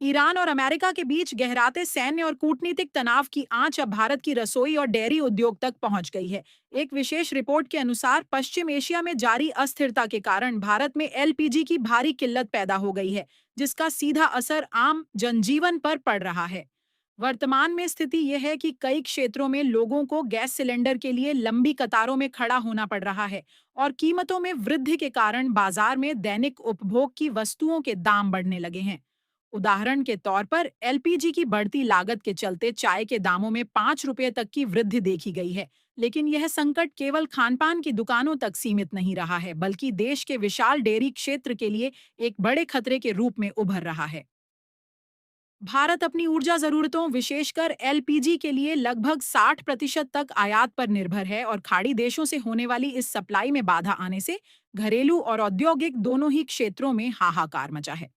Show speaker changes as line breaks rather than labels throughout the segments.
Iran और America के बीच गहराते सैन्य और कूटनीतिक तनाव की आंच अब भारत की रसोई और डेयरी उद्योग तक पहुंच गई है। एक विशेष रिपोर्ट के अनुसार पश्चिम एशिया में जारी अस्थिरता के कारण भारत में एलपीजी की भारी किल्लत पैदा हो गई है, जिसका सीधा असर आम जनजीवन पर पड़ रहा है। वर्तमान में स्थिति यह है कि कई क्षेत्रों में लोगों को गैस सिलेंडर के लिए लंबी कतारों में खड़ा होना पड़ रहा है और कीमतों में वृद्धि के कारण बाजार में दैनिक उपभोग की वस्तुओं के दाम बढ़ने लगे हैं। उदाहरण के तौर पर एलपीजी की बढ़ती लागत के चलते चाय के दामों में 5 रुपए तक की वृद्धि देखी गई है। लेकिन यह संकट केवल खानपान की दुकानों तक सीमित नहीं रहा है, बल्कि देश के विशाल डेयरी क्षेत्र के लिए एक बड़े खतरे के रूप में उभर रहा है। भारत अपनी ऊर्जा जरूरतों, विशेषकर एलपीजी के लिए लगभग 60% तक आयात पर निर्भर है और खाड़ी देशों से होने वाली इस सप्लाई में बाधा आने से घरेलू और औद्योगिक दोनों ही क्षेत्रों में हाहाकार मचा है।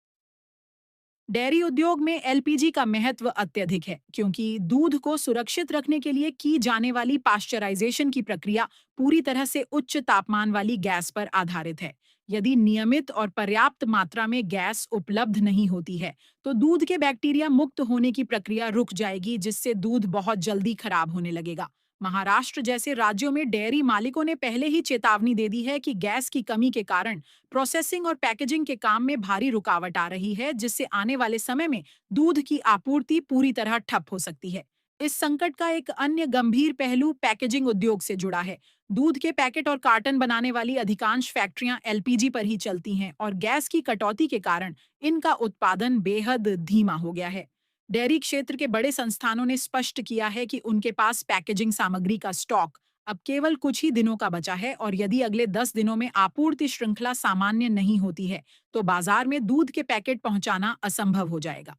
डेयरी उद्योग में एलपीजी का महत्व अत्यधिक है, क्योंकि दूध को सुरक्षित रखने के लिए की जाने वाली पाश्चराइजेशन की प्रक्रिया पूरी तरह से उच्च तापमान वाली गैस पर आधारित है। यदि नियमित और पर्याप्त मात्रा में गैस उपलब्ध नहीं होती है, तो दूध के बैक्टीरिया मुक्त होने की प्रक्रिया रुक जाएगी, जिससे दूध बहुत जल्दी खराब होने लगेगा। महाराष्ट्र जैसे राज्यों में डेयरी मालिकों ने पहले ही चेतावनी दे दी है कि गैस की कमी के कारण प्रोसेसिंग और पैकेजिंग के काम में भारी रुकावट आ रही है, जिससे आने वाले समय में दूध की आपूर्ति पूरी तरह ठप हो सकती है। इस संकट का एक अन्य गंभीर पहलू पैकेजिंग उद्योग से जुड़ा है। दूध के पैकेट और कार्टन बनाने वाली अधिकांश फैक्ट्रियां एलपीजी पर ही चलती हैं और गैस की कटौती के कारण इनका उत्पादन बेहद धीमा हो गया है। डेयरी क्षेत्र के बड़े संस्थानों ने स्पष्ट किया है कि उनके पास पैकेजिंग सामग्री का स्टॉक अब केवल कुछ ही दिनों का बचा है और यदि अगले 10 दिनों में आपूर्ति श्रृंखला सामान्य नहीं होती है, तो बाजार में दूध के पैकेट पहुंचाना असंभव हो जाएगा।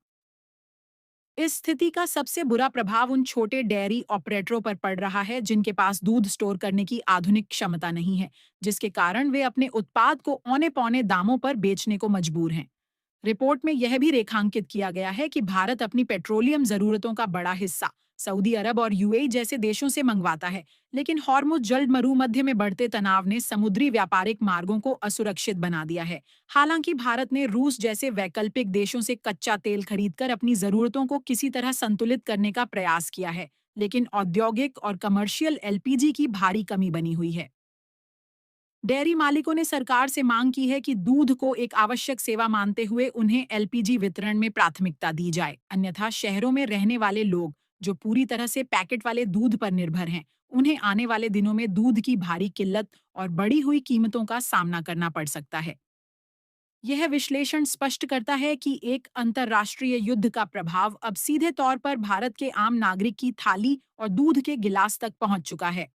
इस स्थिति का सबसे बुरा प्रभाव उन छोटे डेयरी ऑपरेटरों पर पड़ रहा है जिनके पास दूध स्टोर करने की आधुनिक क्षमता नहीं है, जिसके कारण वे अपने उत्पाद को औने पौने दामों पर बेचने को मजबूर हैं। रिपोर्ट में यह भी रेखांकित किया गया है कि भारत अपनी पेट्रोलियम जरूरतों का बड़ा हिस्सा सऊदी अरब और यूएई जैसे देशों से मंगवाता है, लेकिन हॉर्मुज जल्द मरुमध्य में बढ़ते तनाव ने समुद्री व्यापारिक मार्गों को असुरक्षित बना दिया है। हालांकि भारत ने रूस जैसे वैकल्पिक देशों से कच्चा तेल खरीदकर अपनी जरूरतों को किसी तरह संतुलित करने का प्रयास किया है, लेकिन औद्योगिक और कमर्शियल एलपीजी की भारी कमी बनी हुई है। डेयरी मालिकों ने सरकार से मांग की है कि दूध को एक आवश्यक सेवा मानते हुए उन्हें एलपीजी वितरण में प्राथमिकता दी जाए, अन्यथा शहरों में रहने वाले लोग जो पूरी तरह से पैकेट वाले दूध पर निर्भर हैं, उन्हें आने वाले दिनों में दूध की भारी किल्लत और बढ़ी हुई कीमतों का सामना करना पड़ सकता है। यह विश्लेषण स्पष्ट करता है कि एक अंतर्राष्ट्रीय युद्ध का प्रभाव अब सीधे तौर पर भारत के आम नागरिक की थाली और दूध के गिलास तक पहुंच चुका है।